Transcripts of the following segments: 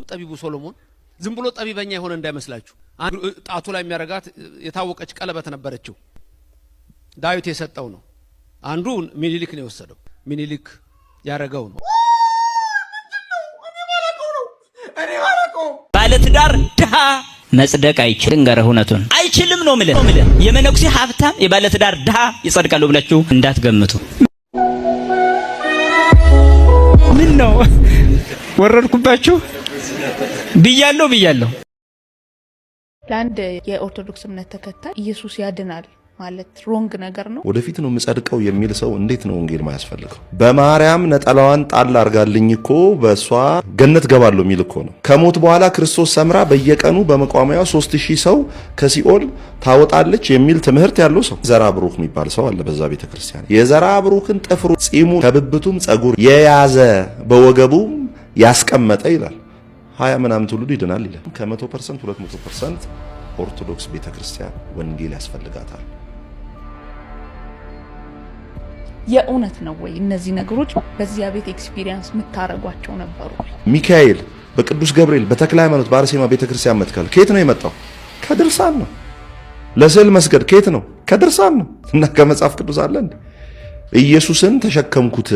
ጠቢቡ ሶሎሞን ዝም ብሎ ጠቢበኛ የሆነ እንዳይመስላችሁ አንዱ ጣቱ ላይ የሚያረጋት የታወቀች ቀለበት ነበረችው ዳዊት የሰጠው ነው አንዱ ሚኒሊክ ነው የወሰደው ሚኒሊክ ያረጋው ነው እኔ ባለቀው ባለትዳር ድሃ መጽደቅ አይችልም ገረሁነቱን አይችልም ነው ማለት የመነኩሴ ሀብታም የባለትዳር ድሃ ይጸድቃሉ ብላችሁ እንዳትገምቱ ምን ነው ወረድኩባችሁ ብያለሁ ለአንድ የኦርቶዶክስ እምነት ተከታይ ኢየሱስ ያድናል ማለት ሮንግ ነገር ነው ወደፊት ነው ምጸድቀው የሚል ሰው እንዴት ነው ወንጌል ማያስፈልገው በማርያም ነጠላዋን ጣል አርጋልኝ እኮ በሷ ገነት ገባለሁ የሚል እኮ ነው ከሞት በኋላ ክርስቶስ ሰምራ በየቀኑ በመቋሚያው 3000 ሰው ከሲኦል ታወጣለች የሚል ትምህርት ያለው ሰው ዘራ ብሩክ የሚባል ሰው አለ በዛ ቤተክርስቲያን የዘራ ብሩክን ጥፍሩ ጺሙ ከብብቱም ጸጉር የያዘ በወገቡ ያስቀመጠ ይላል 20 ምናምን ትውልዱ ይድናል ይላል ከ100% 200% ኦርቶዶክስ ቤተክርስቲያን ወንጌል ያስፈልጋታል የእውነት ነው ወይ እነዚህ ነገሮች በዚያ ቤት ኤክስፒሪየንስ ምታረጓቸው ነበሩ ሚካኤል በቅዱስ ገብርኤል በተክለ ሃይማኖት በአርሴማ ቤተክርስቲያን መትከል ከየት ነው የመጣው ከድርሳን ነው ለስዕል መስገድ ከየት ነው ከድርሳን ነው እና ከመጽሐፍ ቅዱስ አለ እንዴ ኢየሱስን ተሸከምኩት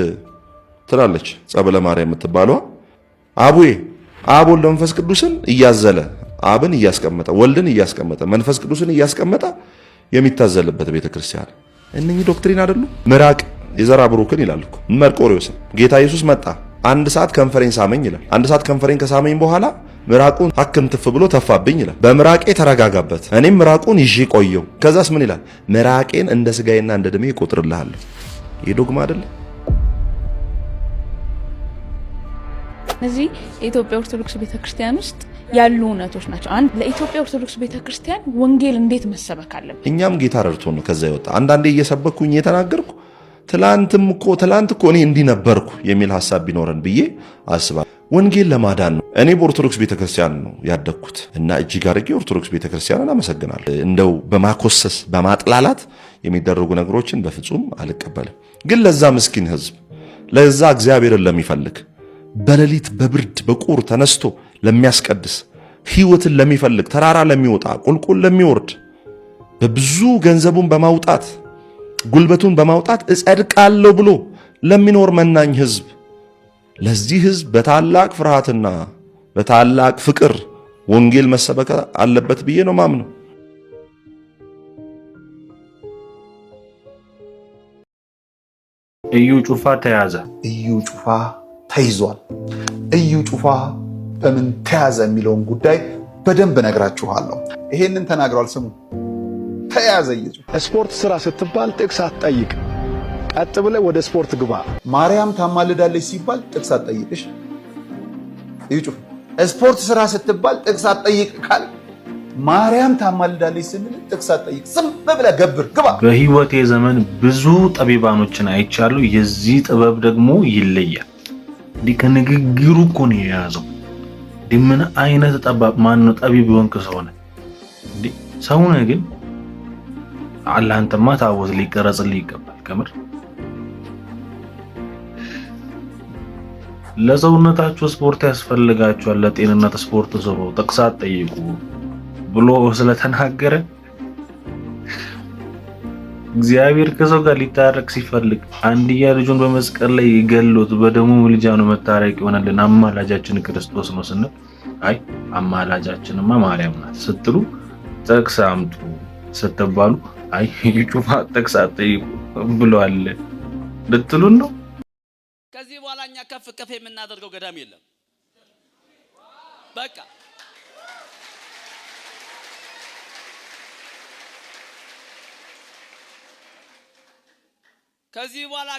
ትላለች ጸበለ ማርያም የምትባለው አቡዬ አብ ወልድ መንፈስ ቅዱስን እያዘለ አብን እያስቀመጠ ወልድን እያስቀመጠ መንፈስ ቅዱስን እያስቀመጠ የሚታዘልበት ቤተክርስቲያን እነኚህ ዶክትሪን አይደሉ ምራቅ የዘራ ብሩክን ይላል እኮ መርቆሪዎስ ጌታ ኢየሱስ መጣ አንድ ሰዓት ኮንፈረንስ አመኝ ይላል አንድ ሰዓት ኮንፈረንስ ከሳመኝ በኋላ ምራቁን ሐክም ትፍ ብሎ ተፋብኝ ይላል በምራቄ ተረጋጋበት እኔም ምራቁን ይዤ ቆየው ከዛስ ምን ይላል ምራቄን እንደ ስጋዬና እንደ ደሜ ይቆጥርልሃለሁ የዶግማ አይደለ እዚህ የኢትዮጵያ ኦርቶዶክስ ቤተክርስቲያን ውስጥ ያሉ እውነቶች ናቸው አንድ ለኢትዮጵያ ኦርቶዶክስ ቤተክርስቲያን ወንጌል እንዴት መሰበክ አለበት እኛም ጌታ ረድቶን ነው ከዛ ይወጣ አንዳንዴ እየሰበኩኝ እየተናገርኩ ትላንት እኮ እኔ እንዲህ ነበርኩ የሚል ሐሳብ ቢኖረን ብዬ አስባለሁ ወንጌል ለማዳን ነው እኔ በኦርቶዶክስ ቤተክርስቲያን ነው ያደግኩት እና እጅግ አድርጌ ኦርቶዶክስ ቤተክርስቲያንን አመሰግናለሁ እንደው በማኮሰስ በማጥላላት የሚደረጉ ነገሮችን በፍጹም አልቀበልም ግን ለዛ ምስኪን ህዝብ ለዛ እግዚአብሔርን ለሚፈልግ በሌሊት በብርድ በቁር ተነስቶ ለሚያስቀድስ ህይወትን ለሚፈልግ ተራራ ለሚወጣ ቁልቁል ለሚወርድ በብዙ ገንዘቡን በማውጣት ጉልበቱን በማውጣት እጸድቃለሁ ብሎ ለሚኖር መናኝ ህዝብ ለዚህ ህዝብ በታላቅ ፍርሃትና በታላቅ ፍቅር ወንጌል መሰበክ አለበት ብዬ ነው ማምነው እዩ ጩፋ ተያዘ እዩ ጩፋ ተይዟል እዩ ጩፋ በምን ተያዘ የሚለውን ጉዳይ በደንብ ነግራችኋለሁ ይሄንን ተናግሯል ስሙ ተያዘ እዩ ስፖርት ስራ ስትባል ጥቅስ አትጠይቅ ቀጥ ብለህ ወደ ስፖርት ግባ ማርያም ታማልዳለች ሲባል ጥቅስ አትጠይቅሽ እዩ ጩፋ ስፖርት ስራ ስትባል ጥቅስ አትጠይቅ ካል ማርያም ታማልዳለች ስንል ጥቅስ አትጠይቅ ዝም ብለህ ገብር ግባ በህይወቴ ዘመን ብዙ ጠቢባኖችን አይቻለሁ የዚህ ጥበብ ደግሞ ይለያል ከንግግሩ እኮ ነው የያዘው ምን አይነት ጠባብ ማን ነው ጠቢብ ቢሆንክ ሰው ነው ግን አላህንተማ ታወዝ ሊቀረጽልህ ይገባል ከምር ለሰውነታችሁ ስፖርት ያስፈልጋችኋል ለጤንነት ስፖርት ስሩ ጥቅስ አትጠይቁ ብሎ ስለተናገረ እግዚአብሔር ከሰው ጋር ሊታረቅ ሲፈልግ አንድያ ልጁን በመስቀል ላይ ይገሉት በደሙ ምልጃ ነው መታረቅ ይሆናልና አማላጃችን ክርስቶስ ነው ስንል አይ አማላጃችንማ ማርያም ናት ስትሉ ጥቅስ አምጡ ስትባሉ አይ ጩፋ ጥቅስ አትጠይቁ ብሏል ልትሉን ነው ከዚህ በኋላኛ ከፍ የምናደርገው ገዳም የለም በቃ ከዚህ በኋላ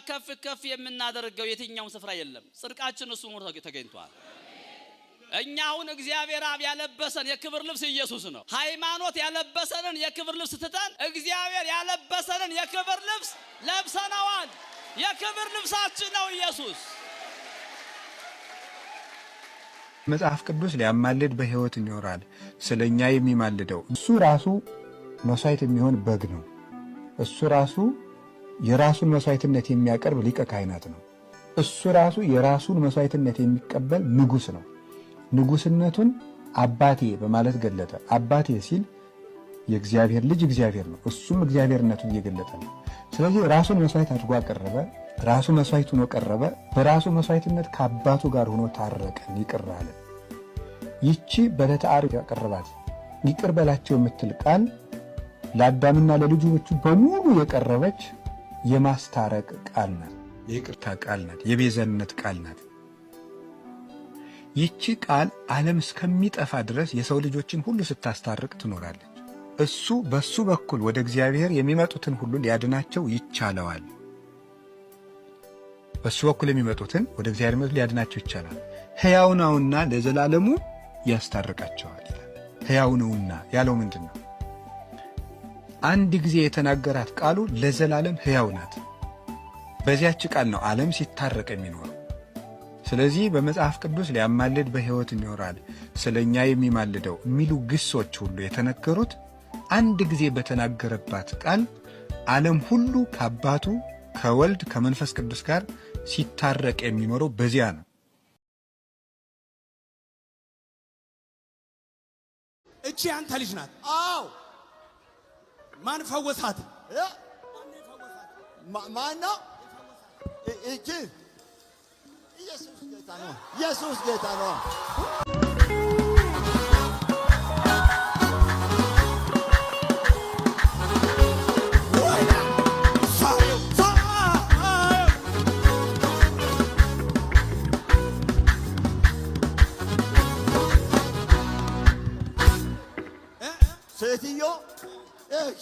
ከፍ የምናደርገው የትኛውም ስፍራ የለም ጽድቃችን እሱ ሞር ተገኝቷል እኛ አሁን እግዚአብሔር አብ ያለበሰን የክብር ልብስ ኢየሱስ ነው ሃይማኖት ያለበሰንን የክብር ልብስ ትተን እግዚአብሔር ያለበሰንን የክብር ልብስ ለብሰናል የክብር ልብሳችን ነው ኢየሱስ መጽሐፍ ቅዱስ ሊያማልድ በህይወት ይኖራል ስለኛ የሚማልደው እሱ ራሱ መስዋዕት የሚሆን በግ ነው እሱ ራሱ የራሱን መስዋዕትነት የሚያቀርብ ሊቀ ካህናት ነው እሱ ራሱ የራሱን መስዋዕትነት የሚቀበል ንጉስ ነው ንጉስነቱን አባቴ በማለት ገለጠ። አባቴ ሲል የእግዚአብሔር ልጅ እግዚአብሔር ነው። እሱም እግዚአብሔርነቱን እየገለጠ ነው። ስለዚህ ራሱን መስዋዕት አድርጎ አቀረበ። ራሱ መስዋዕት ሆኖ ቀረበ። በራሱ መስዋዕትነት ከአባቱ ጋር ሆኖ ታረቀን፣ ይቅር አለ። ይቺ በዕለተ ዓርብ ያቀረባት ይቅር በላቸው የምትል ቃል ለአዳምና ለልጆቹ በሙሉ የቀረበች የማስታረቅ ቃል ናት። የይቅርታ ቃል ናት። የቤዛነት ቃል ናት። ይቺ ቃል ዓለም እስከሚጠፋ ድረስ የሰው ልጆችን ሁሉ ስታስታርቅ ትኖራለች። እሱ በሱ በኩል ወደ እግዚአብሔር የሚመጡትን ሁሉ ሊያድናቸው ይቻለዋል። በሱ በኩል የሚመጡትን ወደ እግዚአብሔር ሊያድናቸው ይቻላል። ሕያው ነውና ለዘላለሙ ያስታርቃቸዋል ይላል። ሕያው ነውና ያለው ምንድን ነው? አንድ ጊዜ የተናገራት ቃሉ ለዘላለም ሕያው ናት። በዚያች ቃል ነው ዓለም ሲታረቅ የሚኖረው። ስለዚህ በመጽሐፍ ቅዱስ ሊያማልድ በሕይወት ይኖራል፣ ስለኛ የሚማልደው የሚሉ ግሶች ሁሉ የተነገሩት አንድ ጊዜ በተናገረባት ቃል ዓለም ሁሉ ከአባቱ ከወልድ ከመንፈስ ቅዱስ ጋር ሲታረቅ የሚኖረው በዚያ ነው። እቺ አንተ ልጅ ናት። አዎ። ማን ፈወሳት? ማን ነው? እቺ ኢየሱስ ጌታ ነው። ኢየሱስ ጌታ ነው።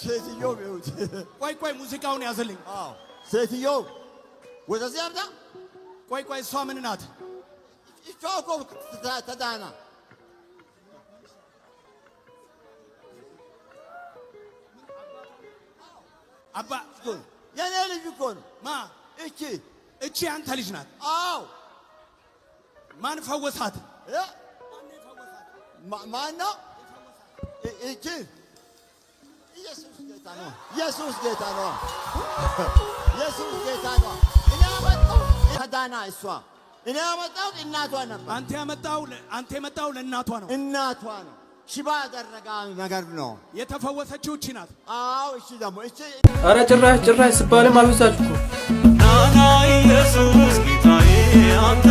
ሴትዮ ቢውት ቆይ ሙዚቃውን ያዘልኝ። አዎ ሴትዮ ወደዚህ አምጣ። ቆይ እሷ ምን ናት? እሷ እኮ ተዳና አባ የኔ ልጅ እኮ ነው። ማ እቺ አንተ ልጅ ናት? አዎ። ማን ፈወሳት? ማን ነው? እቺ ኢየሱስ ጌታ ነው። ኢየሱስ ጌታ ነው። ኢየሱስ ጌታ ነው። እኔ አመጣው ተዳና እሷ እኔ አመጣው እናቷ ነበር። አንተ የመጣው ለእናቷ ነው። እናቷ ነው። ሽባ ያደረጋ ነገር ነው። የተፈወሰችው እቺ ናት። አዎ እቺ ደግሞ እቺ ኧረ ጭራሽ ስባልም አልበዛችሁ እኮ ናና ኢየሱስ ጌታዬ አንተ